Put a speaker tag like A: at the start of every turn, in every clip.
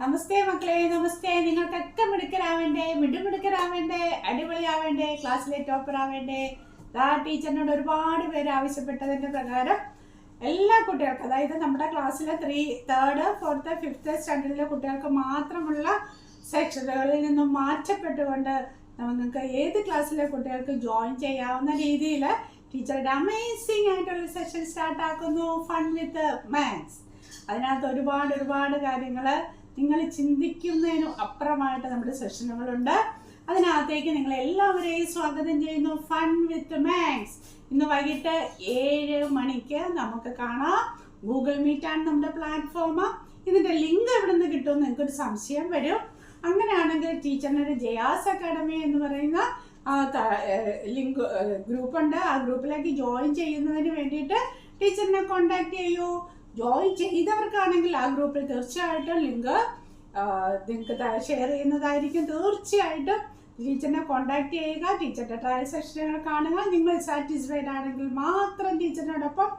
A: നമസ്തേ മക്കളെ, നമസ്തേ. നിങ്ങൾക്കൊക്കെ മിടുക്കരാവേണ്ടേ, മിടുമിടുക്കരാവേണ്ടേ, അടിപൊളിയാവേണ്ടേ, ക്ലാസ്സിലെ ടോപ്പർ ആവേണ്ടേ? ടീച്ചറിനോട് ഒരുപാട് പേര് ആവശ്യപ്പെട്ടതിൻ്റെ പ്രകാരം എല്ലാ കുട്ടികൾക്കും, അതായത് നമ്മുടെ ക്ലാസ്സിലെ 3rd, 4th, 5th സ്റ്റാൻഡേർഡിലെ കുട്ടികൾക്ക് മാത്രമുള്ള സെക്ഷനുകളിൽ നിന്നും മാറ്റപ്പെട്ടുകൊണ്ട് നമുക്ക് ഏത് ക്ലാസ്സിലെ കുട്ടികൾക്ക് ജോയിൻ ചെയ്യാവുന്ന രീതിയിൽ ടീച്ചറുടെ അമേസിംഗ് ആയിട്ടുള്ള സെഷൻ സ്റ്റാർട്ടാക്കുന്നു. Fun with maths. അതിനകത്ത് ഒരുപാട് കാര്യങ്ങൾ നിങ്ങൾ ചിന്തിക്കുന്നതിനും അപ്പുറമായിട്ട് നമ്മുടെ സെഷനുകളുണ്ട്. അതിനകത്തേക്ക് നിങ്ങളെല്ലാവരെയും സ്വാഗതം ചെയ്യുന്നു. Fun with maths. ഇന്ന് വൈകിട്ട് 7 മണിക്ക് നമുക്ക് കാണാം. ഗൂഗിൾ മീറ്റാണ് നമ്മുടെ പ്ലാറ്റ്ഫോം. ഇതിൻ്റെ ലിങ്ക് എവിടെ നിന്ന് കിട്ടുമെന്ന് നിങ്ങൾക്കൊരു സംശയം വരും. അങ്ങനെയാണെങ്കിൽ ടീച്ചറിനൊരു ജയാസ് അക്കാഡമി എന്ന് പറയുന്ന ലിങ്ക് ഗ്രൂപ്പുണ്ട്. ആ ഗ്രൂപ്പിലേക്ക് ജോയിൻ ചെയ്യുന്നതിന് വേണ്ടിയിട്ട് ടീച്ചറിനെ കോൺടാക്ട് ചെയ്യൂ. ജോയിൻ ചെയ്തവർക്കാണെങ്കിൽ ആ ഗ്രൂപ്പിൽ തീർച്ചയായിട്ടും ലിങ്ക് നിങ്ങൾക്ക് ഷെയർ ചെയ്യുന്നതായിരിക്കും. തീർച്ചയായിട്ടും ടീച്ചറിനെ കോൺടാക്ട് ചെയ്യുക. ടീച്ചറുടെ ട്രയൽ സെഷനുകൾ കാണുക. നിങ്ങൾ സാറ്റിസ്ഫൈഡ് ആണെങ്കിൽ മാത്രം ടീച്ചറിനോടൊപ്പം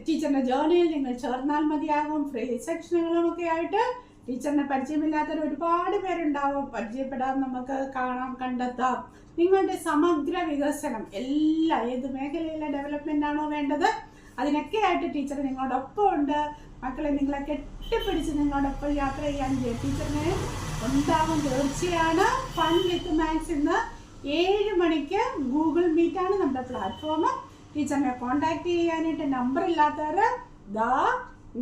A: ടീച്ചറിൻ്റെ ജേർണിയിൽ നിങ്ങൾ ചേർന്നാൽ മതിയാകും. ഫ്രീ സെക്ഷനുകളുമൊക്കെ ആയിട്ട് ടീച്ചറിനെ പരിചയമില്ലാത്തവർ ഒരുപാട് പേരുണ്ടാവും. പരിചയപ്പെടാൻ നമുക്ക് കാണാം, കണ്ടെത്താം. നിങ്ങളുടെ സമഗ്ര വികസനം ഏത് മേഖലയിലെ ഡെവലപ്മെൻ്റ് ആണോ വേണ്ടത് അതിനൊക്കെ ആയിട്ട് ടീച്ചർ നിങ്ങളോടൊപ്പം ഉണ്ട്. മക്കളെ, നിങ്ങളെ കെട്ടിപ്പിടിച്ച് നിങ്ങളോടൊപ്പം യാത്ര ചെയ്യാൻ ടീച്ചറിനെ ഉണ്ടാവും തീർച്ചയാണ്. ഫൺ വിത്ത് മാത്സ് ഇന്ന് 7 മണിക്ക് ഗൂഗിൾ മീറ്റാണ് നമ്മുടെ പ്ലാറ്റ്ഫോം. ടീച്ചറിനെ കോൺടാക്ട് ചെയ്യാനായിട്ട് നമ്പർ ഇല്ലാത്തവർ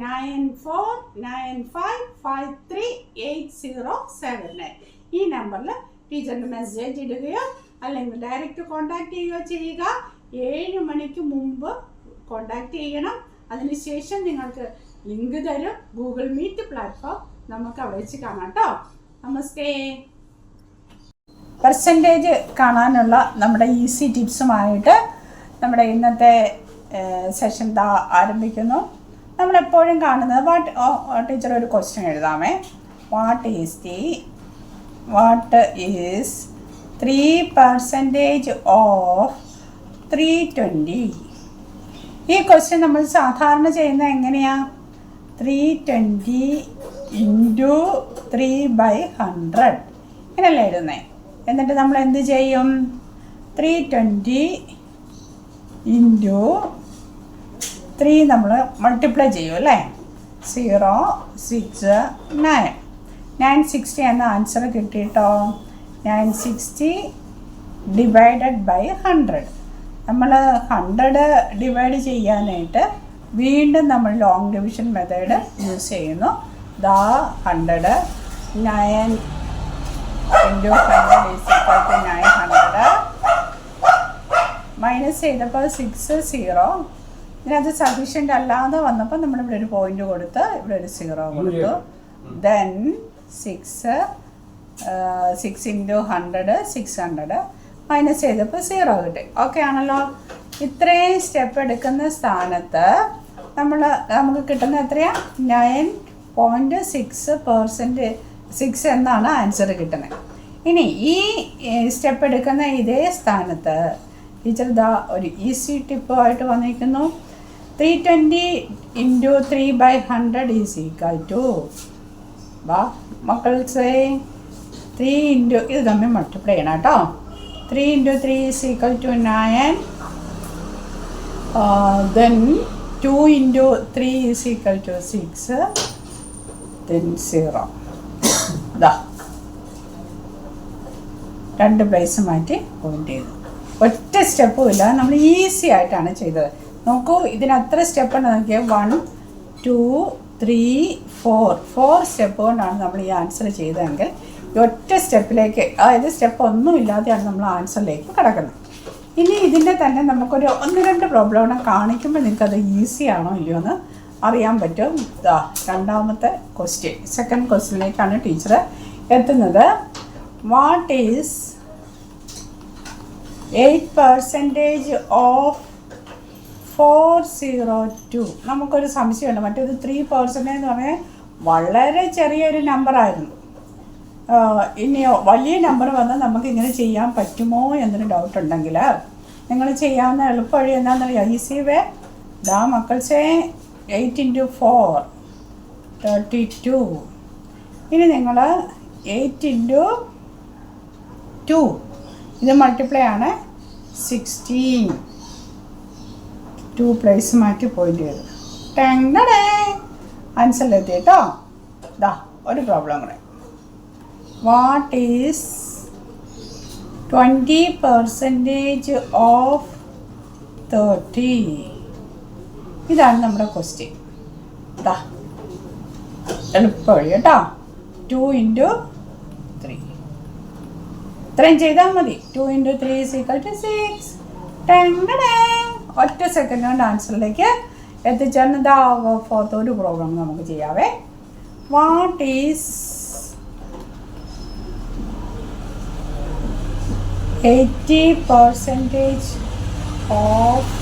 A: 9495538079 ഈ നമ്പറിൽ ടീച്ചറിന് മെസ്സേജ് ഇടുകയോ അല്ലെങ്കിൽ ഡയറക്റ്റ് കോൺടാക്ട് ചെയ്യുകയോ ചെയ്യുക. 7 മണിക്ക് മുമ്പ് കോണ്ടാക്ട് ചെയ്യണം. അതിനുശേഷം നിങ്ങൾക്ക് ലിങ്ക് തരും. Google Meet platform. നമുക്ക് അവിടെ വെച്ച് കാണാം കേട്ടോ. നമസ്തേ. പെർസെൻറ്റേജ് കാണാനുള്ള നമ്മുടെ ഈസി ടിപ്സുമായിട്ട് നമ്മുടെ ഇന്നത്തെ സെഷൻ ആരംഭിക്കുന്നു. നമ്മളെപ്പോഴും കാണുന്നത് ടീച്ചർ ഒരു ക്വസ്റ്റ്യൻ എഴുതാമേ. What is 3% of 320? ഈ ക്വസ്റ്റ്യൻ നമ്മൾ സാധാരണ ചെയ്യുന്നത് എങ്ങനെയാണ്? 320 × 3/100 ഇങ്ങനെയല്ലേ എഴുതുന്നത്. എന്നിട്ട് നമ്മൾ എന്ത് ചെയ്യും? 320 × 3 നമ്മൾ മൾട്ടിപ്ലൈ ചെയ്യും അല്ലേ. 0, 6, 9. 960 എന്ന ആൻസർ കിട്ടിയിട്ടോ. 960 / 100. നമ്മൾ 100 ഡിവൈഡ് ചെയ്യാനായിട്ട് വീണ്ടും നമ്മൾ ലോങ് ഡിവിഷൻ മെത്തേഡ് യൂസ് ചെയ്യുന്നു. 100 9 × 100 = 900. മൈനസ് ചെയ്തപ്പോൾ 6 0. ഇതിനകത്ത് സഫീഷ്യൻ്റ് അല്ലാതെ വന്നപ്പോൾ നമ്മളിവിടെ ഒരു പോയിൻ്റ് കൊടുത്ത് ഇവിടെ ഒരു 0 കൊടുത്തു. ദെൻ 6 × 100 600. മൈനസ് ചെയ്തപ്പോൾ 0 കിട്ടി. ഓക്കെ ആണല്ലോ. ഇത്രയും സ്റ്റെപ്പ് എടുക്കുന്ന സ്ഥാനത്ത് നമുക്ക് കിട്ടുന്ന എത്രയാണ്? 9.6% എന്നാണ് ആൻസർ കിട്ടുന്നത്. ഇനി ഈ സ്റ്റെപ്പ് എടുക്കുന്ന ഇതേ സ്ഥാനത്ത് ടീച്ചർ ഒരു ഈസി ടിപ്പുമായിട്ട് വന്നിരിക്കുന്നു. 320 × 3/100 മക്കൾ 3 ഇത് തമ്മിൽ മൾട്ടിപ്ലൈ ചെയ്യണം കേട്ടോ. 3 × 3 = 9. Then 2 × 3 = 6. Then 0. രണ്ട് പ്ലേസ് മാറ്റി പോയിന്റ് ചെയ്തു. ഒറ്റ സ്റ്റെപ്പും ഇല്ല. നമ്മൾ ഈസി ആയിട്ടാണ് ചെയ്തത്. നോക്കൂ, ഇതിനത്ര സ്റ്റെപ്പ് ഉണ്ട് നോക്കിയാൽ. 1 2 3 4 സ്റ്റെപ്പ് കൊണ്ടാണ് നമ്മൾ ഈ ആൻസർ ചെയ്തതെങ്കിൽ ഒറ്റ സ്റ്റെപ്പിലേക്ക്, അതായത് സ്റ്റെപ്പ് ഒന്നും ഇല്ലാതെയാണ് നമ്മൾ ആൻസറിലേക്ക് കിടക്കുന്നത്. ഇനി ഇതിൻ്റെ തന്നെ നമുക്കൊരു 1-2 പ്രോബ്ലം കാണിക്കുമ്പോൾ നിങ്ങൾക്കത് ഈസി ആണോ ഇല്ലയോ എന്ന് അറിയാൻ പറ്റും. രണ്ടാമത്തെ ക്വസ്റ്റ്യൻ, സെക്കൻഡ് ക്വസ്റ്റ്യനിലേക്കാണ് ടീച്ചർ എത്തുന്നത്. What is 8% of 402? നമുക്കൊരു സംശയമുണ്ട്. മറ്റേത് 3% എന്ന് പറഞ്ഞാൽ വളരെ ചെറിയൊരു നമ്പറായിരുന്നു. ഇനിയോ വലിയ നമ്പർ വന്നാൽ നമുക്കിങ്ങനെ ചെയ്യാൻ പറ്റുമോ എന്നൊരു ഡൗട്ട് ഉണ്ടെങ്കിൽ നിങ്ങൾ ചെയ്യാവുന്ന എളുപ്പവഴി എന്താണെന്നറിയാം? Easy way. മക്കൾ 8 × 4 32. ഇനി നിങ്ങൾ 8 × 2 ഇത് മൾട്ടിപ്ലൈ ആണ് 16. 2 പ്ലേസ് മാറ്റി പോയിന്റ് ചെയ്തു. ടെങ്ങടേ ആൻസറിലെത്തി കേട്ടോ. ഇതാ ഒരു പ്രോബ്ലം കൂടെ. What is 20% of 30? ഇതാണ് നമ്മുടെ ക്വസ്റ്റ്യൻ. ഇതാ എളുപ്പ വഴി കേട്ടോ. 2 × 3 ഇത്രയും ചെയ്താൽ മതി. 2 × 3 = 6. ടെങ്ങടേ ഒറ്റ സെക്കൻഡ് കൊണ്ട് ആൻസറിലേക്ക് എത്തിച്ചേർന്നതാ. ഫോർത്ത് ഒരു പ്രോബ്ലം നമുക്ക് ചെയ്യാവേ. What is 80% of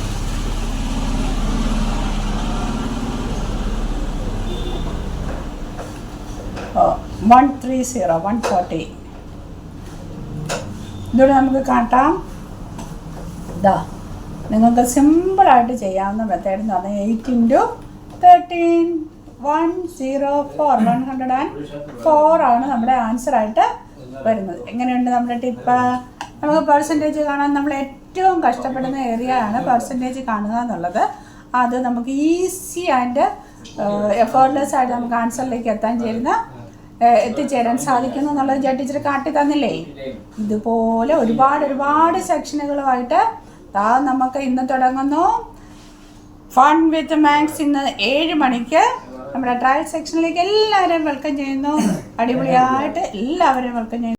A: 140? ഇതോടെ നമുക്ക് കാട്ടാം. ഇതാ നിങ്ങൾക്ക് സിമ്പിളായിട്ട് ചെയ്യാവുന്ന മെത്തേഡ് എന്ന് പറഞ്ഞാൽ 8 × 13 104 104 ആണ് നമ്മുടെ ആൻസറായിട്ട് വരുന്നത്. എങ്ങനെയുണ്ട് നമ്മുടെ ടിപ്പ്? നമുക്ക് പെർസെൻറ്റേജ് കാണാൻ നമ്മൾ ഏറ്റവും കഷ്ടപ്പെടുന്ന ഏരിയ ആണ് പെർസെൻറ്റേജ് കാണുക എന്നുള്ളത്. അത് നമുക്ക് ഈസി ആൻഡ് എഫേർട്ട്ലെസ് ആയിട്ട് നമുക്ക് ആൻസറിലേക്ക് എത്തിച്ചേരാൻ സാധിക്കുന്നു എന്നുള്ളത് ടീച്ചർ കാട്ടി തന്നില്ലേ? ഇതുപോലെ ഒരുപാട് സെക്ഷനുകളുമായിട്ട് നമുക്ക് ഇന്ന് തുടങ്ങുന്നു. ഫൺ വിത്ത് മാത്സ് ഇന്ന് 7 മണിക്ക് നമ്മുടെ ട്രയൽ സെക്ഷനിലേക്ക് എല്ലാവരെയും വെൽക്കം ചെയ്യുന്നു. അടിപൊളിയായിട്ട് എല്ലാവരെയും വെൽക്കം ചെയ്യുന്നു.